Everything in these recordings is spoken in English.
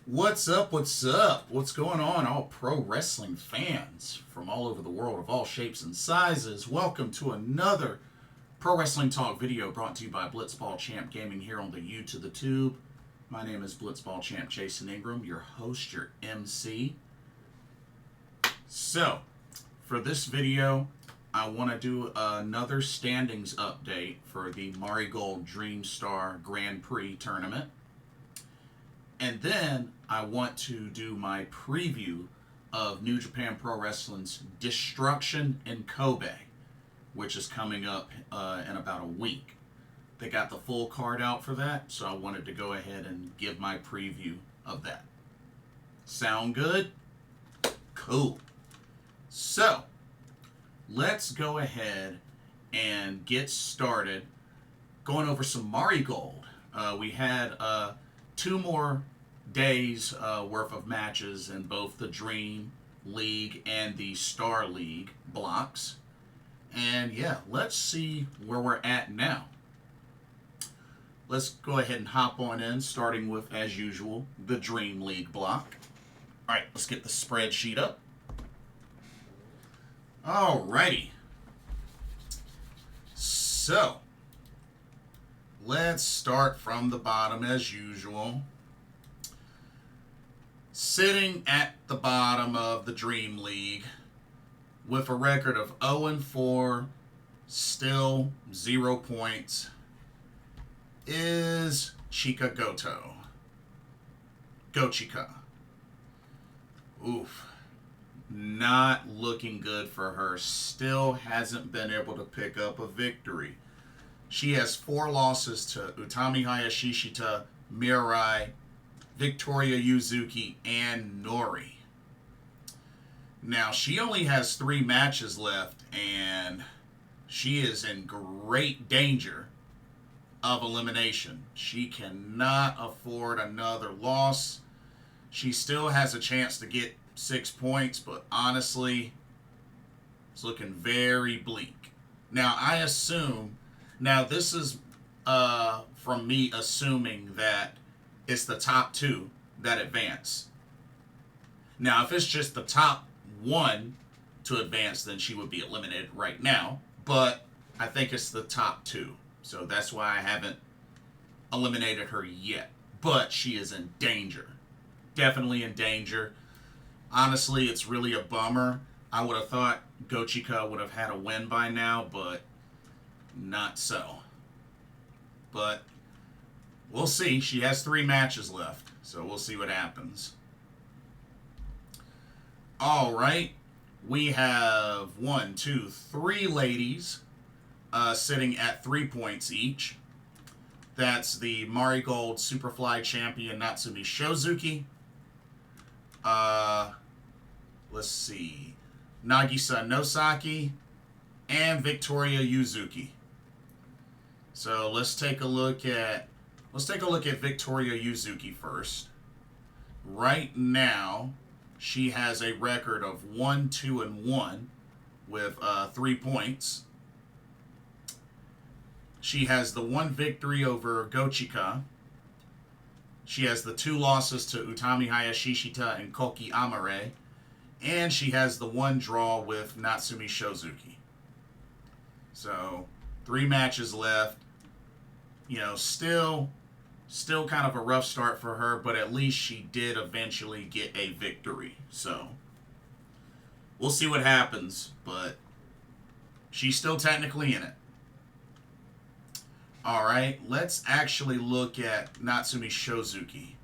What's up? What's up? What's going on, all pro wrestling fans from all over the world of all shapes and sizes? Welcome to another Pro Wrestling Talk video brought to you by Blitzball Champ Gaming here on the U to the Tube. My name is Blitzball Champ Jason Ingram, your host, your MC. So, for this video, I want to do another standings update for the Marigold Dream Star Grand Prix tournament. And then I want to do my preview of New Japan Pro Wrestling's Destruction in Kobe, which is coming up in about a week. They got the full card out for that, so I wanted to go ahead and give my preview of that. Sound good? Cool. So, let's go ahead and get started going over some Marigold. We had two more days worth of matches in both the Dream League and the Star League blocks. And yeah, let's see where we're at now. Let's go ahead and hop on in, starting with, as usual, the Dream League block. Alright, let's get the spreadsheet up. Alrighty. So, let's start from the bottom as usual. Sitting at the bottom of the Dream League with a record of 0-4, still 0 points, is Chika Goto. Gochika. Oof. Not looking good for her. Still hasn't been able to pick up a victory. She has 4 losses to Utami Hayashishita, Mirai, Victoria Yuzuki, and Nori. Now, she only has 3 matches left, and she is in great danger of elimination. She cannot afford another loss. She still has a chance to get 6 points, but honestly, it's looking very bleak. Now, I assume, this is from me assuming that it's the top 2 that advance. Now, if it's just the top 1 to advance, then she would be eliminated right now. But I think it's the top 2. So that's why I haven't eliminated her yet. But she is in danger. Definitely in danger. Honestly, it's really a bummer. I would have thought Gochika would have had a win by now, but not so. But we'll see. She has 3 matches left, so we'll see what happens. All right. We have 3 ladies sitting at 3 points each. That's the Marigold Superfly champion Natsumi Shozuki. Let's see. Nagisa Nosaki and Victoria Yuzuki. So let's take a look at Victoria Yuzuki first. Right now, she has a record of 1-2-1 with 3 points. She has the 1 victory over Gochika. She has the 2 losses to Utami Hayashishita and Koki Amare. And she has the 1 draw with Natsumi Shozuki. So, 3 matches left. You know, still kind of a rough start for her, but at least she did eventually get a victory. So, we'll see what happens, but she's still technically in it. Alright, let's actually look at Natsumi Shozuki,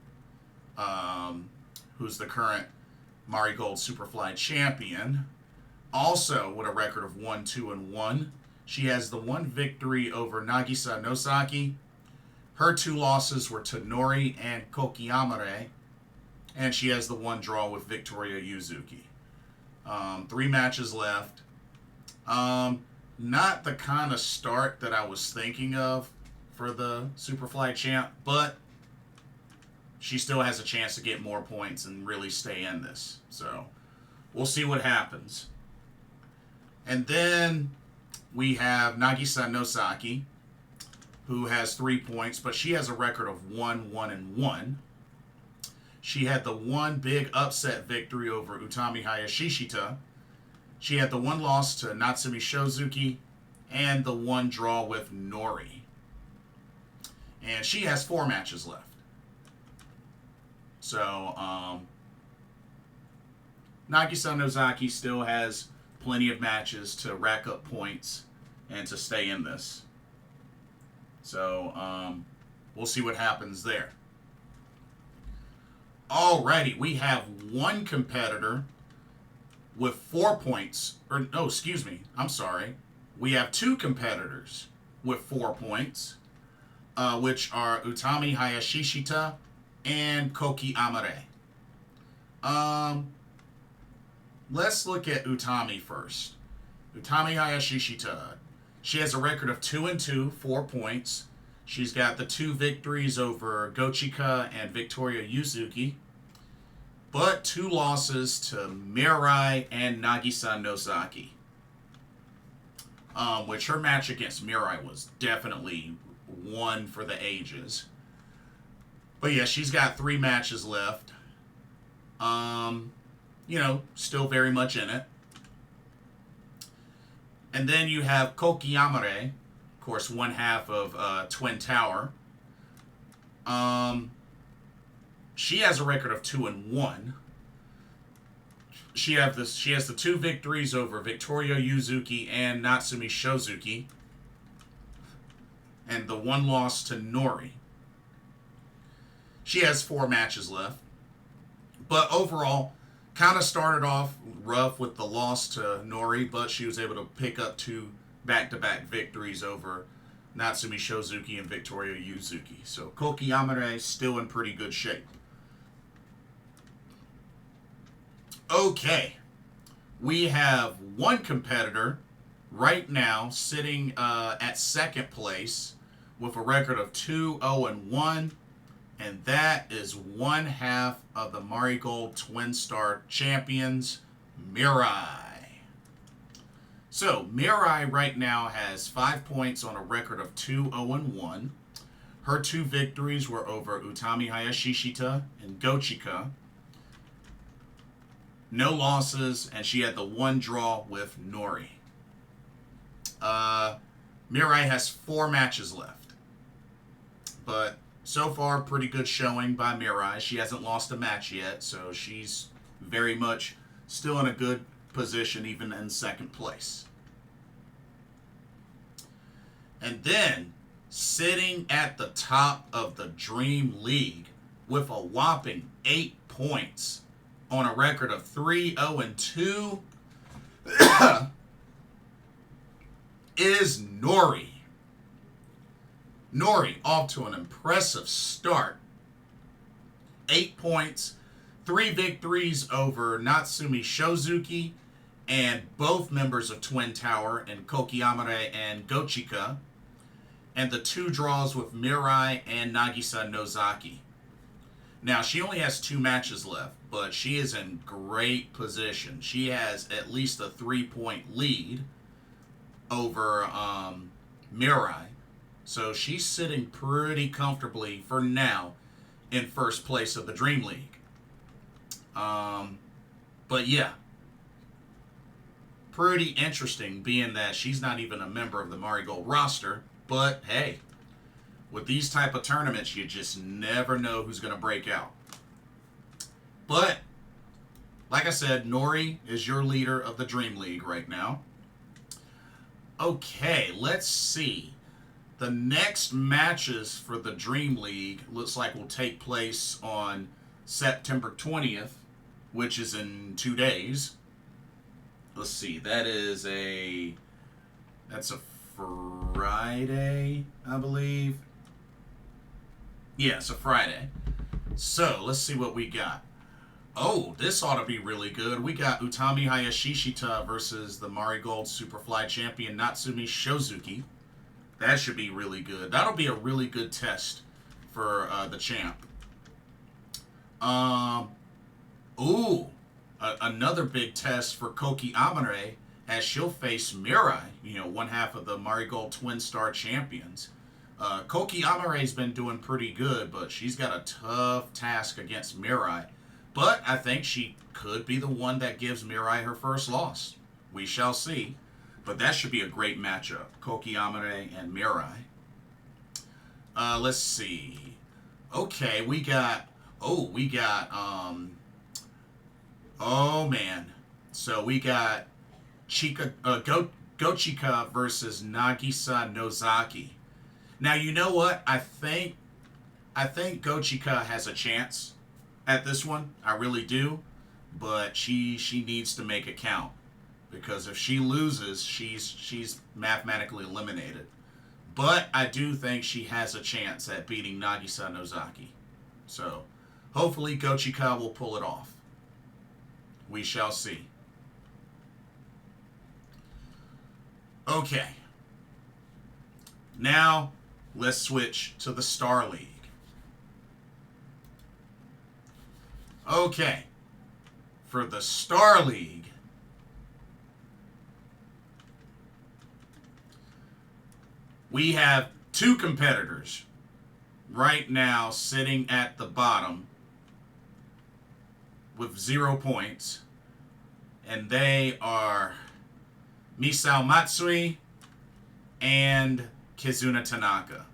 who's the current Marigold Superfly champion. Also with a record of 1-2-1. She has the 1 victory over Nagisa Nosaki. Her 2 losses were to Nori and Koki Amare. And she has the 1 draw with Victoria Yuzuki. 3 matches left. Not the kind of start that I was thinking of for the Superfly champ, but she still has a chance to get more points and really stay in this. So, we'll see what happens. And then we have Nagisa Nosaki, who has 3 points, but she has a record of 1-1-1. She had the one big upset victory over Utami Hayashishita. She had the one loss to Natsumi Shozuki and the one draw with Nori. And she has 4 matches left. So, Nagisa Nozaki still has plenty of matches to rack up points and to stay in this. So, we'll see what happens there. Alrighty, we have one competitor with 4 points. Or, no, excuse me. I'm sorry. We have 2 competitors with 4 points, which are Utami Hayashishita and Koki Amare. Let's look at Utami first. Utami Hayashishita. She has a record of 2-2, 4 points. She's got the 2 victories over Gochika and Victoria Yuzuki, but 2 losses to Mirai and Nagisa Nozaki. Which her match against Mirai was definitely one for the ages. But yeah, she's got 3 matches left. Still very much in it. And then you have Koki Amare, of course, one half of Twin Tower. She has a record of 2-1. She has the 2 victories over Victoria Yuzuki and Natsumi Shozuki, and the 1 loss to Nori. She has 4 matches left, but overall, kind of started off rough with the loss to Nori, but she was able to pick up 2 back-to-back victories over Natsumi Shozuki and Victoria Yuzuki. So Koki Amare still in pretty good shape. Okay, we have one competitor right now sitting at 2nd place with a record of 2-0-1, and that is one half of the Marigold Twin Star Champions, Mirai. So, Mirai right now has 5 points on a record of 2-0-1. Her 2 victories were over Utami Hayashishita and Gochika. No losses, and she had the 1 draw with Nori. Mirai has 4 matches left. But so far, pretty good showing by Mirai. She hasn't lost a match yet, so she's very much still in a good position, even in 2nd place. And then, sitting at the top of the Dream League with a whopping 8 points on a record of 3-0-2 is Nori. Nori off to an impressive start. 8 points, 3 victories over Natsumi Shozuki and both members of Twin Tower and Koki Amare and Gochika, and the 2 draws with Mirai and Nagisa Nozaki. Now, she only has 2 matches left, but she is in great position. She has at least a 3-point lead over Mirai. So she's sitting pretty comfortably, for now, in 1st place of the Dream League. But yeah, pretty interesting, being that she's not even a member of the Marigold roster. But hey, with these type of tournaments, you just never know who's going to break out. But, like I said, Nori is your leader of the Dream League right now. Okay, let's see. The next matches for the Dream League looks like will take place on September 20th, which is in 2 days. Let's see, that's a Friday, I believe. Yeah, it's a Friday. So, let's see what we got. Oh, this ought to be really good. We got Utami Hayashishita versus the Marigold Superfly champion Natsumi Shozuki. That should be really good. That'll be a really good test for the champ. Another big test for Koki Amare, as she'll face Mirai, one half of the Marigold Twin Star champions. Koki Amare's been doing pretty good, but she's got a tough task against Mirai. But I think she could be the one that gives Mirai her first loss. We shall see. But that should be a great matchup. Koki Amare and Mirai. Let's see. Okay, we got... Oh, man. So we got Gochika versus Nagisa Nozaki. Now, you know what? I think Gochika has a chance at this one. I really do. But she needs to make it count. Because if she loses, she's mathematically eliminated. But I do think she has a chance at beating Nagisa Nozaki. So, hopefully Gochika will pull it off. We shall see. Okay. Now, let's switch to the Star League. Okay. For the Star League, we have two competitors right now sitting at the bottom with 0 points. And they are Misao Matsui and Kizuna Tanaka.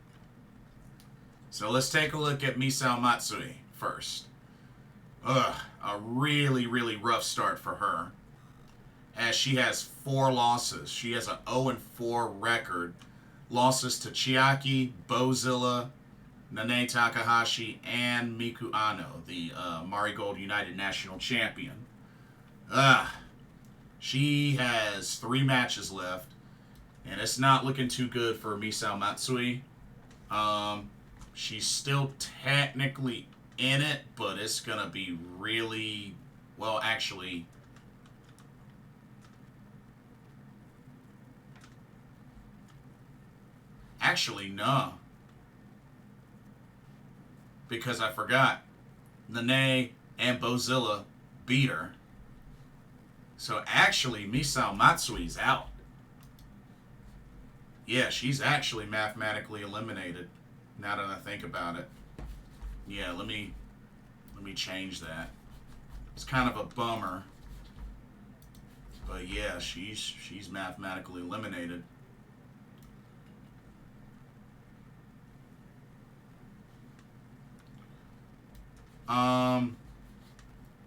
So let's take a look at Misao Matsui first. A really, really rough start for her. As she has 4 losses. She has an 0-4 record. Losses to Chiaki, Bozilla, Nane Takahashi, and Miku Ano, the Marigold United National Champion. She has 3 matches left, and it's not looking too good for Misao Matsui. She's still technically in it, but it's going to be really, well, actually... Actually, no. Because I forgot. Nene and Bozilla beat her. So actually, Misao Matsui's out. Yeah, she's actually mathematically eliminated. Now that I think about it. Yeah, let me change that. It's kind of a bummer. But yeah, she's mathematically eliminated.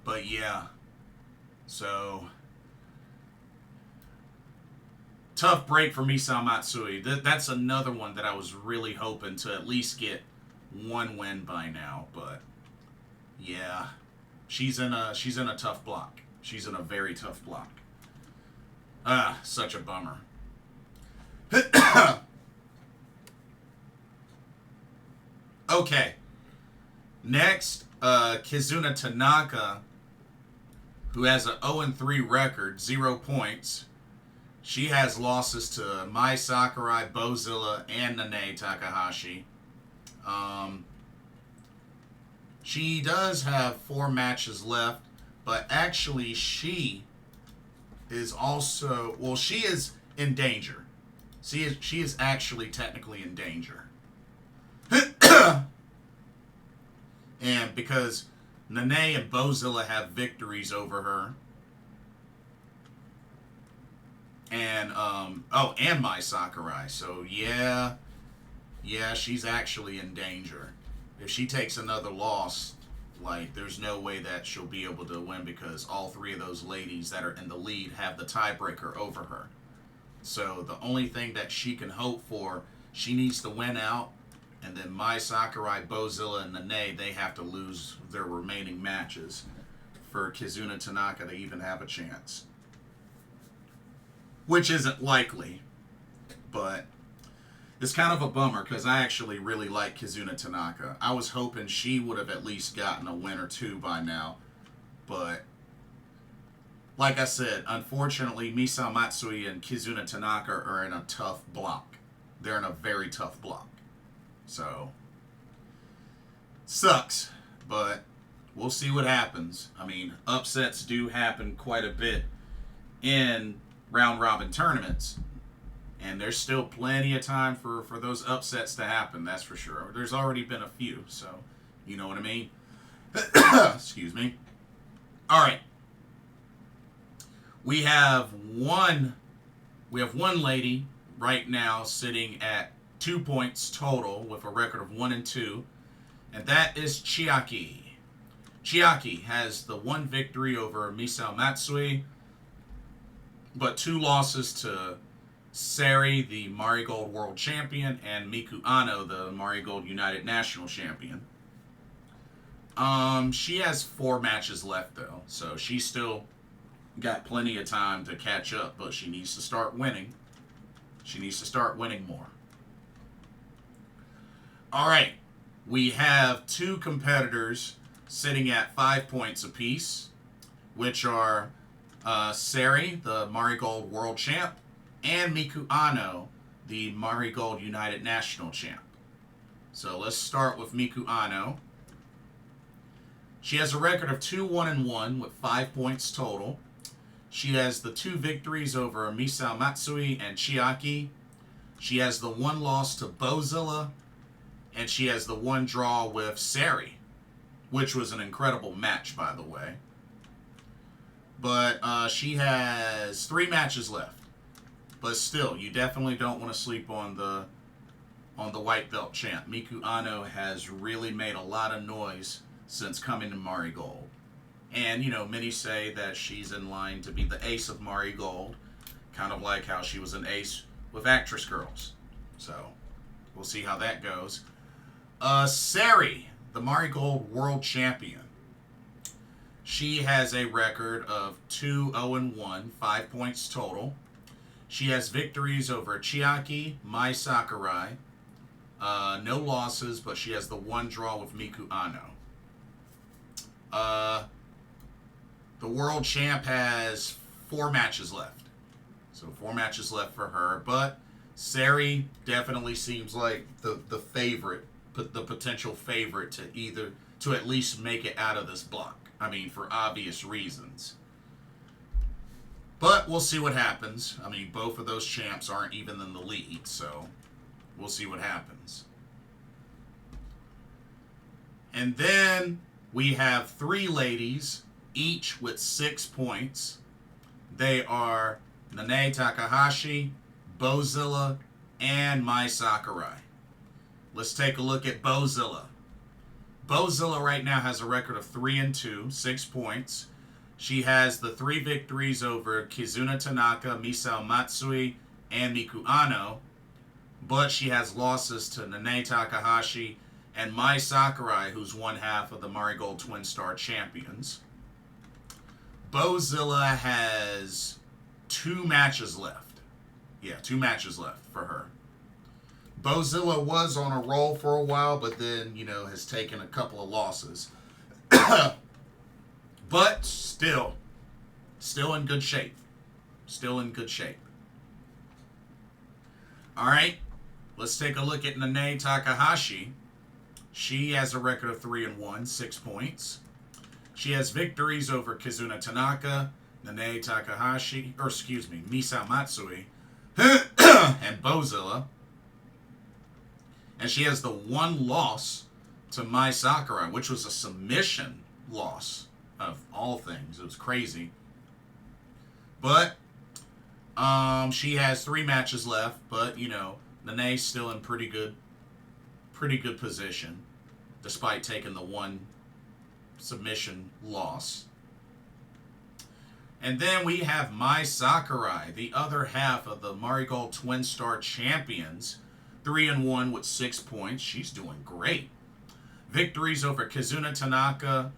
But yeah, so tough break for Misao Matsui. That's another one that I was really hoping to at least get 1 win by now, but yeah, she's in a tough block. She's in a very tough block. Such a bummer. Okay. Next, Kizuna Tanaka, who has an 0-3 record, 0 points. She has losses to Mai Sakurai, Bozilla, and Nane Takahashi. She does have 4 matches left, but actually she is also, well, she is in danger. She is actually technically in danger. And because Nene and Bozilla have victories over her. And, and Mai Sakurai. So, yeah, she's actually in danger. If she takes another loss, like, there's no way that she'll be able to win because all 3 of those ladies that are in the lead have the tiebreaker over her. So, the only thing that she can hope for, she needs to win out. And then Mai Sakurai, Bozilla, and Nene, they have to lose their remaining matches for Kizuna Tanaka to even have a chance. Which isn't likely. But it's kind of a bummer because I actually really like Kizuna Tanaka. I was hoping she would have at least gotten a win or 2 by now. But like I said, unfortunately, Misao Matsui and Kizuna Tanaka are in a tough block. They're in a very tough block. So, sucks, but we'll see what happens. I mean, upsets do happen quite a bit in round-robin tournaments. And there's still plenty of time for those upsets to happen, that's for sure. There's already been a few, so you know what I mean? Excuse me. All right. We have one lady right now sitting at 2 points total with a record of 1-2, and that is Chiaki. Chiaki has the one victory over Misao Matsui, but 2 losses to Sari, the Marigold World Champion, and Miku Ano, the Marigold United National Champion. She has 4 matches left, though, so she's still got plenty of time to catch up, but she needs to start winning. She needs to start winning more. All right, we have 2 competitors sitting at 5 points apiece, which are Sari, the Marigold World Champ, and Miku Ano, the Marigold United National Champ. So let's start with Miku Ano. She has a record of 2-1-1 with 5 points total. She has the 2 victories over Misao Matsui and Chiaki. She has the 1 loss to Bozilla. And she has the 1 draw with Sari, which was an incredible match, by the way. But she has 3 matches left. But still, you definitely don't want to sleep on the white belt champ. Miku Ano has really made a lot of noise since coming to Marigold. And, you know, many say that she's in line to be the ace of Marigold, kind of like how she was an ace with Actress Girls. So, we'll see how that goes. Sari, the Marigold World Champion. She has a record of 2-0-1, 5 points total. She has victories over Chiaki, Mai Sakurai. No losses, but she has the 1 draw with Miku Ano. The world champ has 4 matches left. So 4 matches left for her. But Sari definitely seems like the favorite, the potential favorite to at least make it out of this block. I mean, for obvious reasons. But we'll see what happens. I mean, both of those champs aren't even in the lead, so we'll see what happens. And then we have 3 ladies, each with 6 points. They are Nanae Takahashi, Bozilla, and Mai Sakurai. Let's take a look at Bozilla. Bozilla right now has a record of 3-2, 6 points. She has the 3 victories over Kizuna Tanaka, Misao Matsui, and Miku Ano, but she has losses to Nanae Takahashi and Mai Sakurai, who's one half of the Marigold Twin Star Champions. Bozilla has 2 matches left. Yeah, 2 matches left for her. Bozilla was on a roll for a while, but then, you know, has taken a couple of losses. But still in good shape. Still in good shape. All right, let's take a look at Nanae Takahashi. She has a record of 3-1, 6 points. She has victories over Kizuna Tanaka, Nanae Takahashi, Misao Matsui, and Bozilla. And she has the 1 loss to Mai Sakurai, which was a submission loss of all things. It was crazy. But she has 3 matches left, but you know, Nanae's still in pretty good position, despite taking the 1 submission loss. And then we have Mai Sakurai, the other half of the Marigold Twin Star Champions, 3-1 with 6 points. She's doing great. Victories over Kizuna Tanaka,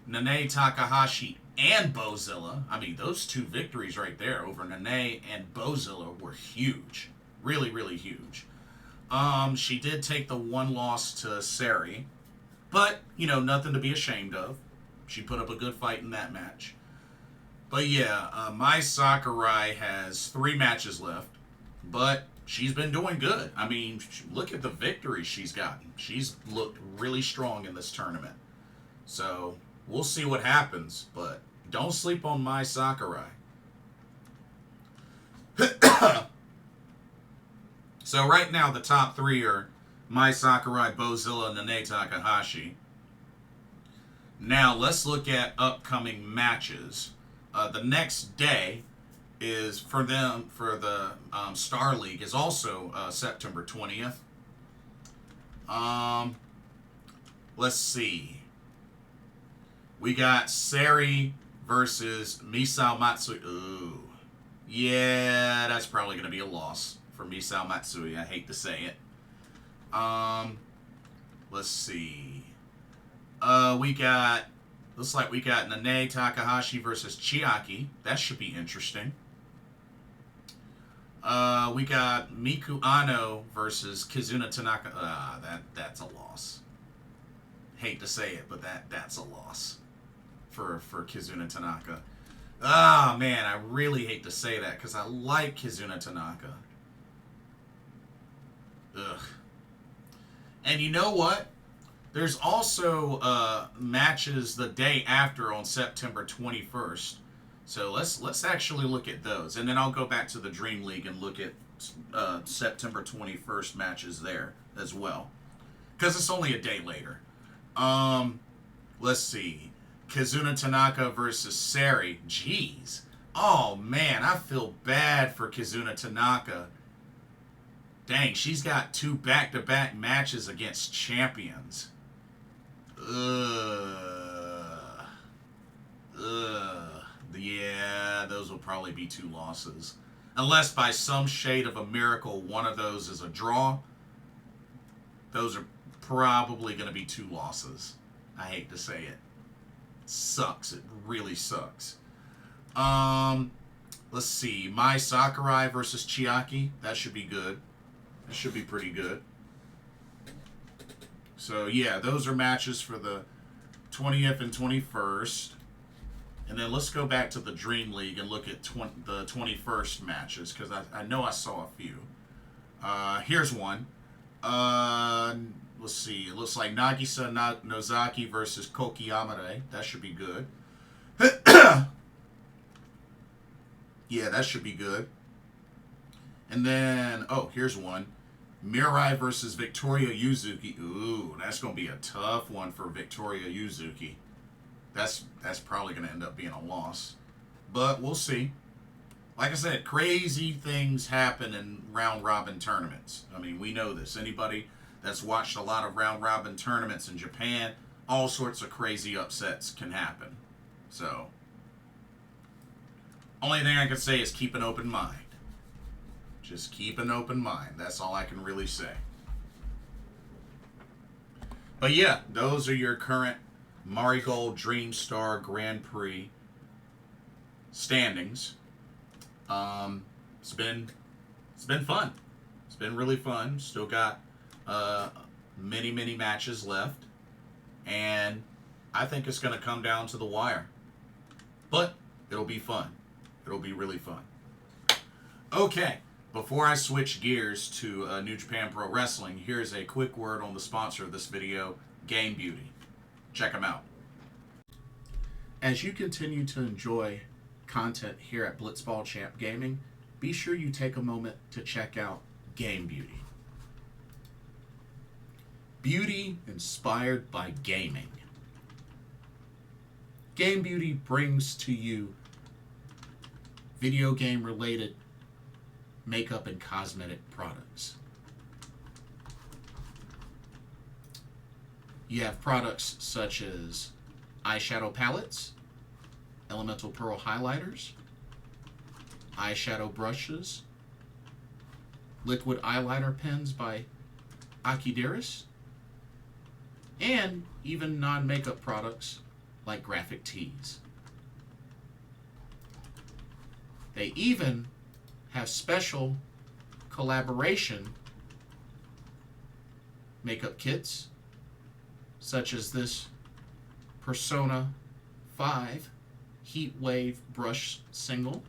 Nanae Takahashi, and Bozilla. I mean, those 2 victories right there over Nanae and Bozilla were huge. Really, really huge. She did take the 1 loss to Sari, but, you know, nothing to be ashamed of. She put up a good fight in that match. But yeah, Mai Sakurai has 3 matches left, but she's been doing good. I mean, look at the victories she's gotten. She's looked really strong in this tournament. So, we'll see what happens, but don't sleep on Mai Sakurai. So right now the top three are Mai Sakurai, Bozilla, and Nene Takahashi. Now let's look at upcoming matches. The next day is for them for the Star League is also September 20th. Let's see. We got Sari versus Misao Matsui. Ooh. Yeah, that's probably going to be a loss for Misao Matsui. I hate to say it. Let's see. Looks like we got Nene Takahashi versus Chiaki. That should be interesting. We got Miku Ano versus Kizuna Tanaka. That's a loss. Hate to say it, but that's a loss for Kizuna Tanaka. Ah, man, I really hate to say that because I like Kizuna Tanaka. Ugh. And you know what? There's also matches the day after on September 21st. So let's actually look at those. And then I'll go back to the Dream League and look at September 21st matches there as well. Because it's only a day later. Let's see. Kizuna Tanaka versus Sari. Jeez. Oh, man, I feel bad for Kizuna Tanaka. Dang, she's got 2 back-to-back matches against champions. Yeah, those will probably be 2 losses. Unless by some shade of a miracle, one of those is a draw. Those are probably going to be 2 losses. I hate to say it. Sucks. It really sucks. Let's see. Mai Sakurai versus Chiaki. That should be good. That should be pretty good. So, yeah, those are matches for the 20th and 21st. And then let's go back to the Dream League and look at the 21st matches, because I know I saw a few. Here's one. Let's see. It looks like Nagisa Nozaki versus Koki Amare. That should be good. Yeah, that should be good. And then, oh, here's one. Mirai versus Victoria Yuzuki. Ooh, that's going to be a tough one for Victoria Yuzuki. That's probably going to end up being a loss. But we'll see. Like I said, crazy things happen in round-robin tournaments. I mean, we know this. Anybody that's watched a lot of round-robin tournaments in Japan, all sorts of crazy upsets can happen. So, only thing I can say is keep an open mind. Just keep an open mind. That's all I can really say. But yeah, those are your current Marigold Dream Star Grand Prix standings. It's been fun. It's been really fun. Still got many matches left, and I think it's going to come down to the wire. But it'll be fun. It'll be really fun. Okay. Before I switch gears to New Japan Pro Wrestling, here's a quick word on the sponsor of this video, Game Beauty. Check them out. As you continue to enjoy content here at Blitzball Champ Gaming, be sure you take a moment to check out Game Beauty. Beauty inspired by gaming. Game Beauty brings to you video game related makeup and cosmetic products. You have products such as eyeshadow palettes, elemental pearl highlighters, eyeshadow brushes, liquid eyeliner pens by Akideris, and even non-makeup products like graphic tees. They even have special collaboration makeup kits, such as this Persona 5 Heat Wave Brush Single,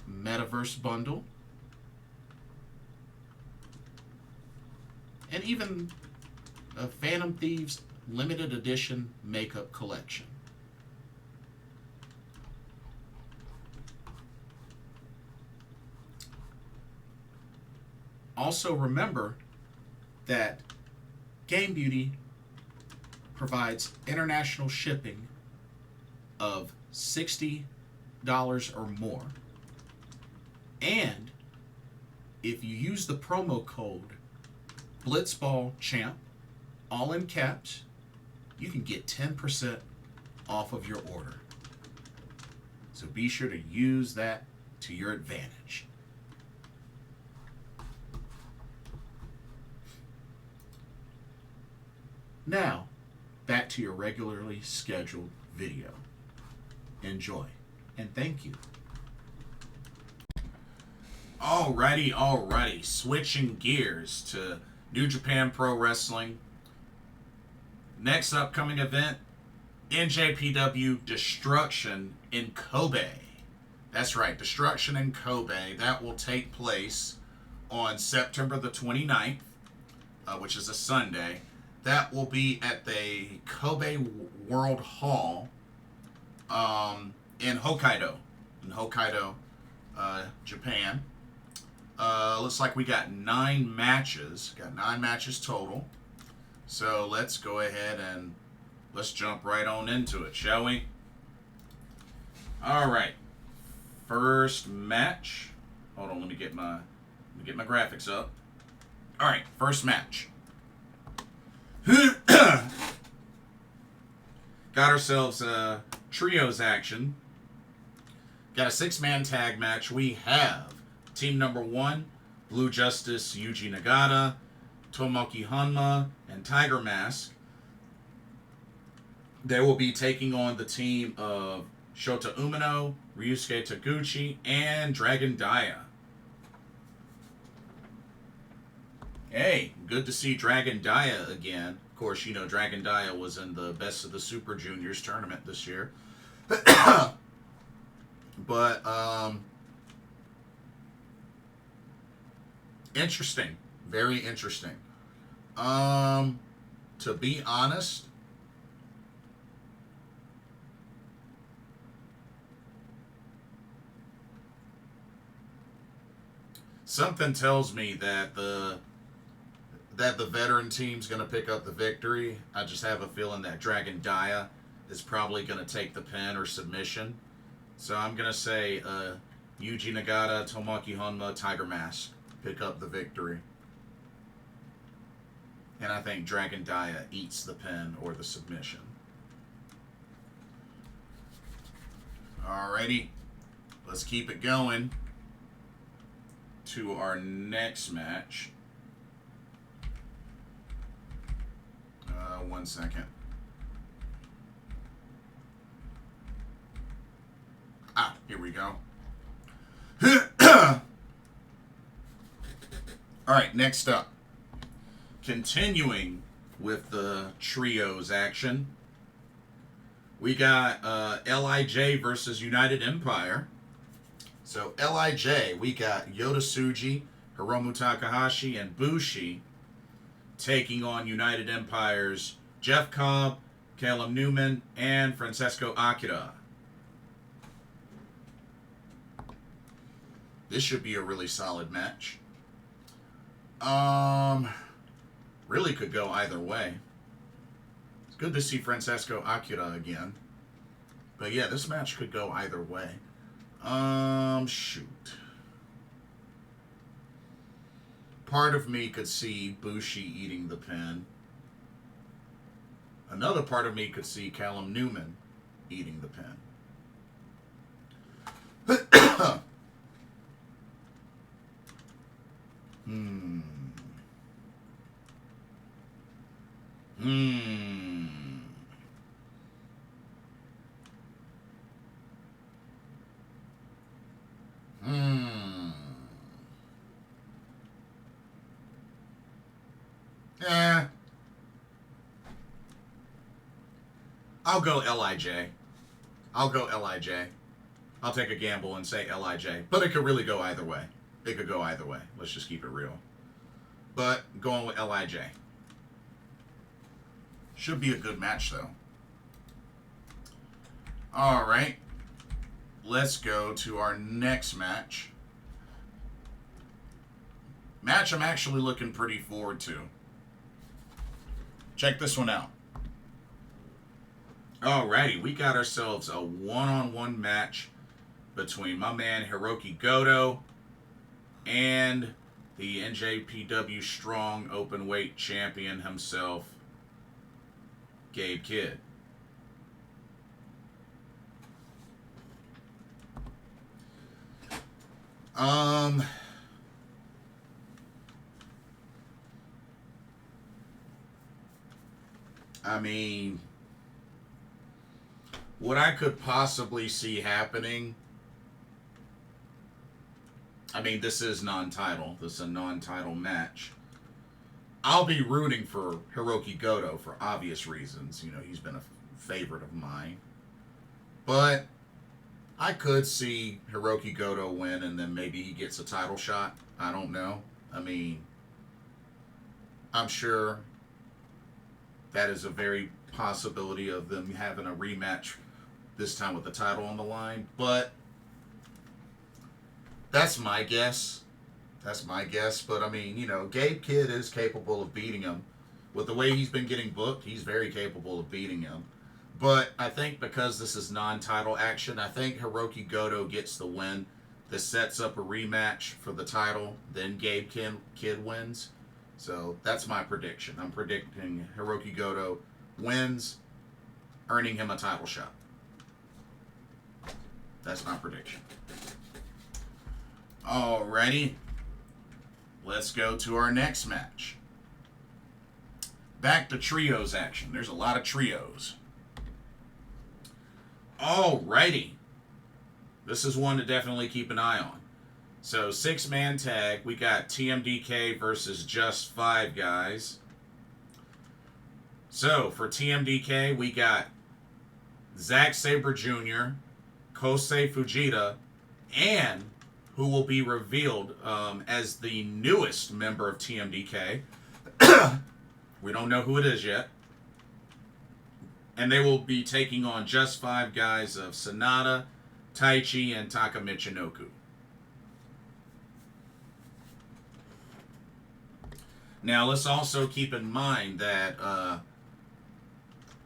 Metaverse Bundle, and even a Phantom Thieves Limited Edition Makeup Collection. Also remember that Game Beauty provides international shipping of $60 or more. And if you use the promo code BlitzballChamp, all in caps, you can get 10% off of your order. So be sure to use that to your advantage. Now, back to your regularly scheduled video. Enjoy, and thank you. Alrighty. Switching gears to New Japan Pro Wrestling. Next upcoming event, NJPW Destruction in Kobe. That's right, Destruction in Kobe. That will take place on September the 29th, which is a Sunday. That will be at the Kobe World Hall in Hokkaido, Japan. Looks like we got 9 matches. Got 9 matches total. So let's go ahead and let's jump right on into it, shall we? All right. First match. Hold on, let me get my graphics up. All right, first match. Got ourselves a trios action. Got a 6-man tag match. We have team number 1, Blue Justice, Yuji Nagata, Tomoaki Honma, and Tiger Mask. They will be taking on the team of Shota Umino, Ryusuke Taguchi, and Dragon Dia. Hey, good to see Dragon Dia again. Of course, you know Dragon Dia was in the Best of the Super Juniors tournament this year. But, interesting. Very interesting. To be honest, something tells me that the veteran team's going to pick up the victory. I just have a feeling that Dragon Dia is probably going to take the pin or submission. So I'm going to say Yuji Nagata, Tomoaki Honma, Tiger Mask pick up the victory. And I think Dragon Dia eats the pin or the submission. Alrighty. Let's keep it going to our next match. 1 second. Here we go. Alright, next up. Continuing with the trios action, we got LIJ versus United Empire. So LIJ, we got Yota Tsuji, Hiromu Takahashi, and BUSHI taking on United Empire's Jeff Cobb, Callum Newman, and Francesco Akira. This should be a really solid match. Really could go either way. It's good to see Francesco Akira again. But yeah, this match could go either way. Shoot. Part of me could see Bushi eating the pin. Another part of me could see Callum Newman eating the pin. I'll go LIJ. I'll take a gamble and say LIJ. But it could really go either way. It could go either way. Let's just keep it real. But going with LIJ. Should be a good match, though. Alright. Let's go to our next match. Match I'm actually looking pretty forward to. Check this one out. Alrighty, we got ourselves a one-on-one match between my man Hirooki Goto and the NJPW Strong Openweight Champion himself, Gabe Kidd. I mean, what I could possibly see happening, I mean, this is non-title. This is a non-title match. I'll be rooting for Hirooki Goto for obvious reasons. You know, he's been a favorite of mine. But I could see Hirooki Goto win and then maybe he gets a title shot. I don't know. I mean, I'm sure that is a very possibility of them having a rematch this time with the title on the line. But that's my guess. That's my guess. But, I mean, you know, Gabe Kidd is capable of beating him. With the way he's been getting booked, he's very capable of beating him. But I think because this is non-title action, I think Hirooki Goto gets the win. This sets up a rematch for the title. Then Gabe Kidd wins. So that's my prediction. I'm predicting Hirooki Goto wins, earning him a title shot. That's my prediction. Alrighty. Let's go to our next match. Back to trios action. There's a lot of trios. Alrighty. This is one to definitely keep an eye on. So, 6-man tag. We got TMDK versus Just 5 Guys. So, for TMDK, we got Zack Sabre Jr., Kosei Fujita, and who will be revealed as the newest member of TMDK. We don't know who it is yet. And they will be taking on Just 5 Guys of Sanada, Taichi, and Taka Michinoku. Now, let's also keep in mind that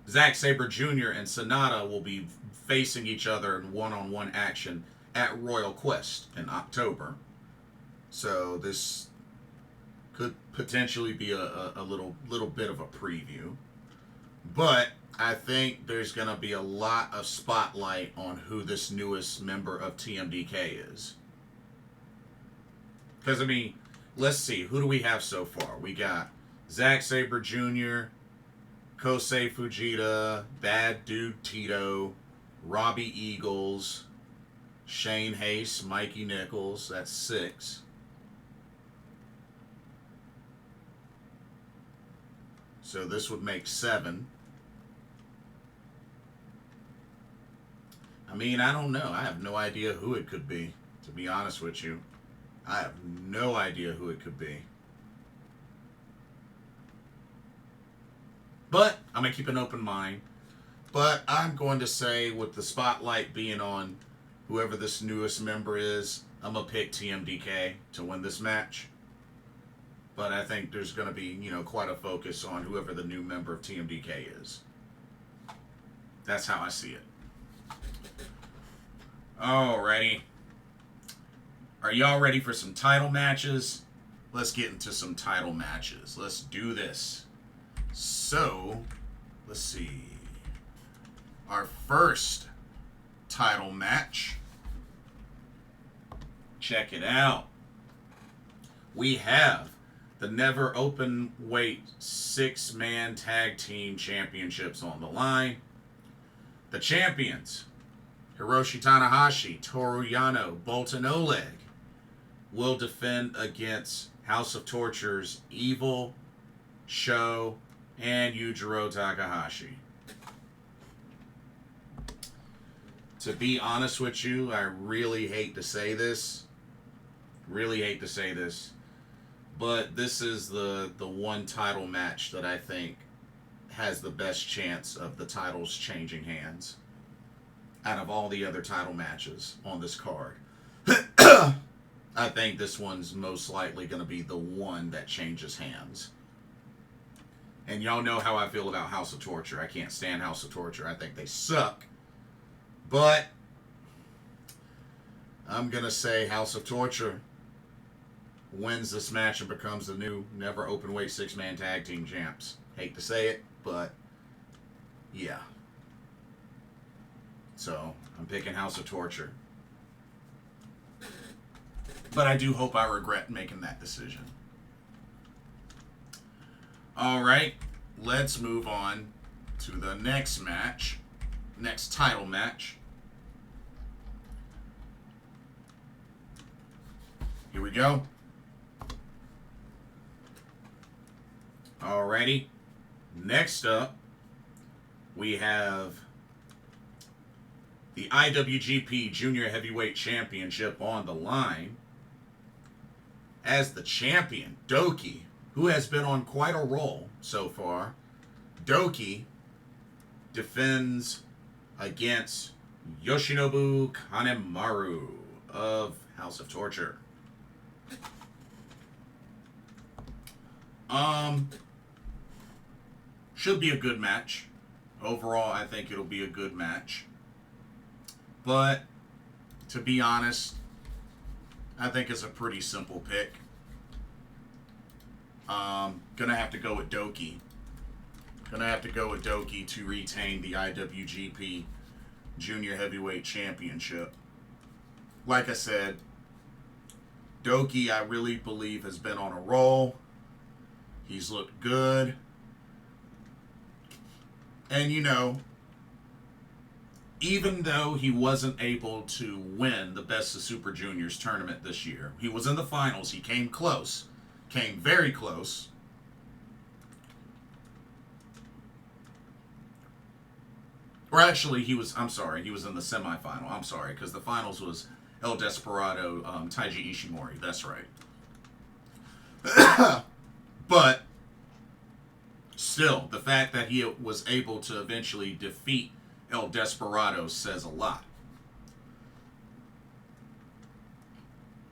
Zack Sabre Jr. and Sanada will be facing each other in one-on-one action at Royal Quest in October. So this could potentially be a little bit of a preview. But I think there's going to be a lot of spotlight on who this newest member of TMDK is. Because, I mean, let's see. Who do we have so far? We got Zack Sabre Jr., Kosei Fujita, Bad Dude Tito, Robbie Eagles, Shane Hayes, Mikey Nichols. That's 6. So this would make 7. I mean, I don't know. I have no idea who it could be, to be honest with you. I have no idea who it could be. But I'm going to keep an open mind. But I'm going to say, with the spotlight being on whoever this newest member is, I'm going to pick TMDK to win this match. But I think there's going to be, you know, quite a focus on whoever the new member of TMDK is. That's how I see it. Alrighty. Are y'all ready for some title matches? Let's get into some title matches. Let's do this. So, let's see. Our first title match. Check it out. We have the Never Open Weight 6-man tag team championships on the line. The champions, Hiroshi Tanahashi, Toru Yano, Bolton Oleg, will defend against House of Torture's Evil, Sho, and Yujiro Takahashi. To be honest with you, I really hate to say this. But this is the one title match that I think has the best chance of the titles changing hands out of all the other title matches on this card. I think this one's most likely going to be the one that changes hands. And y'all know how I feel about House of Torture. I can't stand House of Torture. I think they suck. But I'm going to say House of Torture wins this match and becomes the new never openweight 6-man tag team champs. Hate to say it, but yeah. So I'm picking House of Torture. But I do hope I regret making that decision. Alright, let's move on to the next match. Next title match. Here we go. Alrighty. Next up, we have the IWGP Junior Heavyweight Championship on the line. As the champion, Doki, who has been on quite a roll so far. Doki defends against Yoshinobu Kanemaru of House of Torture. Should be a good match. Overall, I think it'll be a good match. But, to be honest, I think it's a pretty simple pick. Gonna have to go with Doki. Gonna have to go with Doki to retain the IWGP Junior Heavyweight Championship. Like I said, Doki, I really believe, has been on a roll. He's looked good. And, you know, even though he wasn't able to win the Best of Super Juniors tournament this year, he was in the finals. He came close. Came very close. Or actually, he was in the semifinal. I'm sorry, because the finals was El Desperado, Taiji Ishimori. That's right. But still, the fact that he was able to eventually defeat El Desperado says a lot.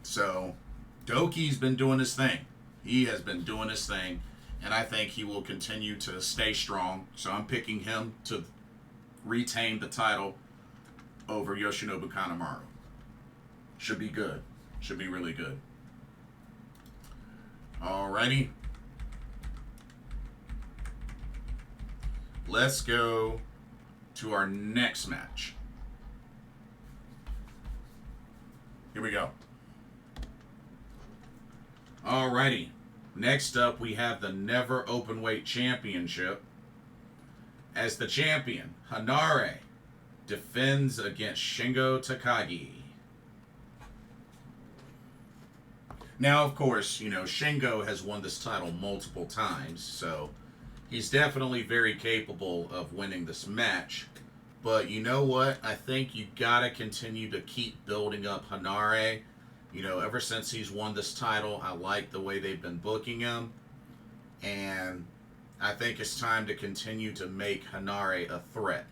So, Doki's been doing his thing. He has been doing his thing, and I think he will continue to stay strong. So I'm picking him to retain the title over Yoshinobu Kanemaru. Should be good. Should be really good. Alrighty. Let's go to our next match. Here we go. Alrighty. Next up, we have the Never Openweight Championship. As the champion, Hanare defends against Shingo Takagi. Now, of course, you know, Shingo has won this title multiple times, so he's definitely very capable of winning this match. But you know what? I think you gotta continue to keep building up Hanare. You know, ever since he's won this title, I like the way they've been booking him. And I think it's time to continue to make Hanare a threat.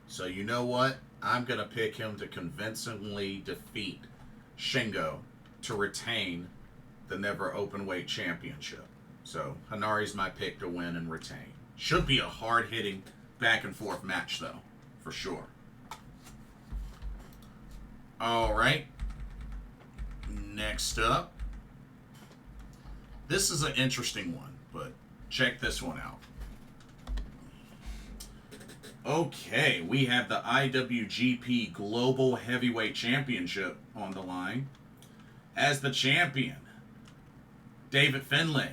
So you know what? I'm going to pick him to convincingly defeat Shingo to retain the Never Openweight Championship. So Hanare's my pick to win and retain. Should be a hard-hitting back-and-forth match, though, for sure. All right. Next up. This is an interesting one, but check this one out. Okay, we have the IWGP Global Heavyweight Championship on the line. As the champion, David Finlay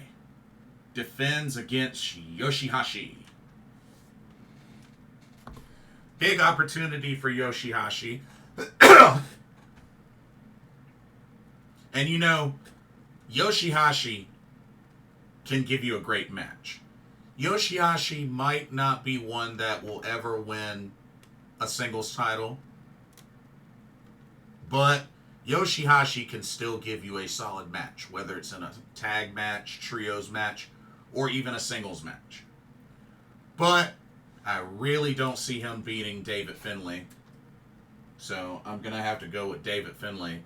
defends against YOSHI-HASHI. Big opportunity for YOSHI-HASHI. And you know, YOSHI-HASHI can give you a great match. YOSHI-HASHI might not be one that will ever win a singles title, but YOSHI-HASHI can still give you a solid match, whether it's in a tag match, trios match, or even a singles match. But I really don't see him beating David Finlay, so I'm going to have to go with David Finlay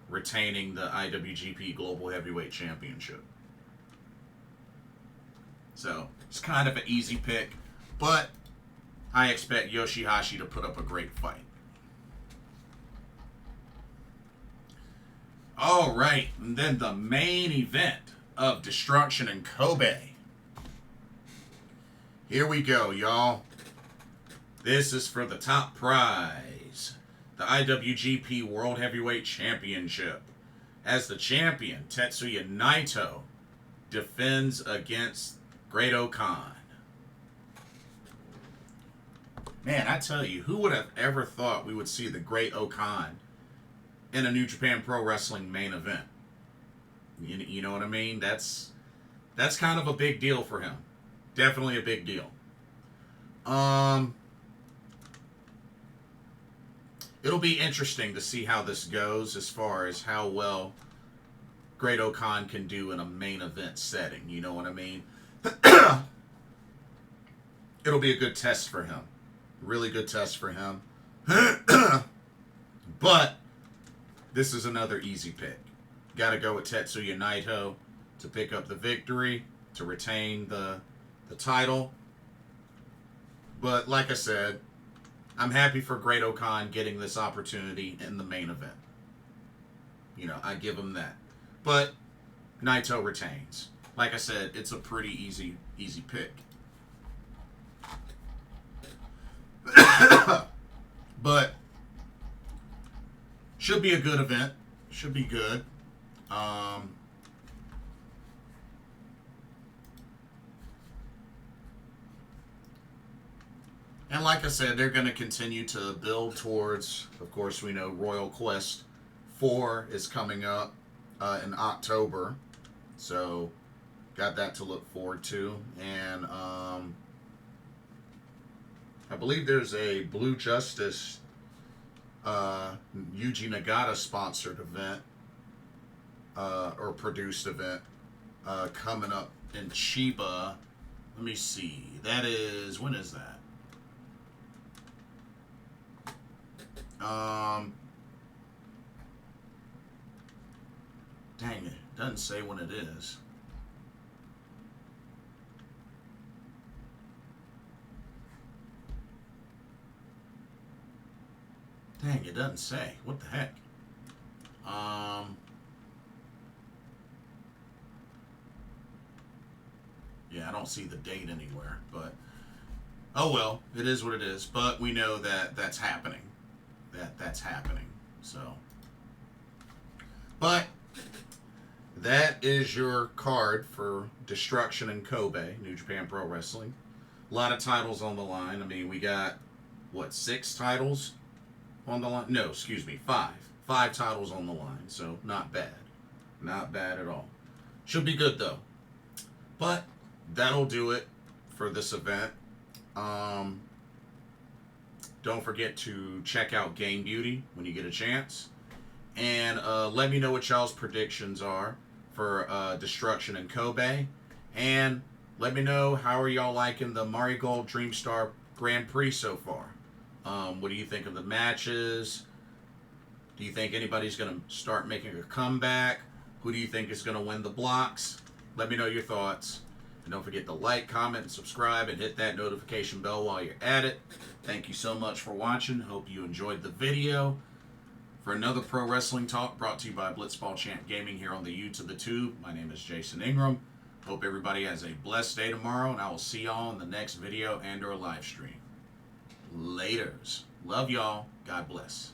retaining the IWGP Global Heavyweight Championship. So, it's kind of an easy pick, but I expect YOSHI-HASHI to put up a great fight. All right, and then the main event of Destruction in Kobe. Here we go, y'all. This is for the top prize, the IWGP World Heavyweight Championship. As the champion, Tetsuya Naito defends against Great-O-Khan. Man, I tell you, who would have ever thought we would see the Great-O-Khan in a New Japan Pro Wrestling main event? You know what I mean? That's kind of a big deal for him. Definitely a big deal. It'll be interesting to see how this goes as far as how well Great-O-Khan can do in a main event setting. You know what I mean? It'll be a good test for him. Really good test for him. But this is another easy pick. Got to go with Tetsuya Naito to pick up the victory, to retain the title. But like I said, I'm happy for Great-O-Khan getting this opportunity in the main event. You know, I give him that. But Naito retains. Like I said, it's a pretty easy pick. But should be a good event. Should be good. And like I said, they're going to continue to build towards, of course, we know Royal Quest 4 is coming up in October. So, got that to look forward to. And I believe there's a Blue Justice Yuji Nagata sponsored event or produced event coming up in Chiba. Let me see. That is, when is that? Dang it. Doesn't say when it is. Dang, it doesn't say. What the heck? Yeah, I don't see the date anywhere, but oh well, it is what it is. But we know that that's happening. That's happening. So, but that is your card for Destruction in Kobe, New Japan Pro Wrestling. A lot of titles on the line. I mean, we got, what, 6 titles on the line? No, excuse me, 5. 5 titles on the line, so not bad. Not bad at all. Should be good, though. But that'll do it for this event. Don't forget to check out Game Beauty when you get a chance. And let me know what y'all's predictions are for Destruction in Kobe. And let me know how are y'all liking the Marigold Dreamstar Grand Prix so far. What do you think of the matches? Do you think anybody's going to start making a comeback? Who do you think is going to win the blocks? Let me know your thoughts. And don't forget to like, comment, and subscribe, and hit that notification bell while you're at it. Thank you so much for watching. Hope you enjoyed the video. For another Pro Wrestling Talk brought to you by Blitzball Champ Gaming here on the YouTube the Tube, my name is Jason Ingram. Hope everybody has a blessed day tomorrow, and I will see y'all in the next video and or live stream. Laters. Love y'all. God bless.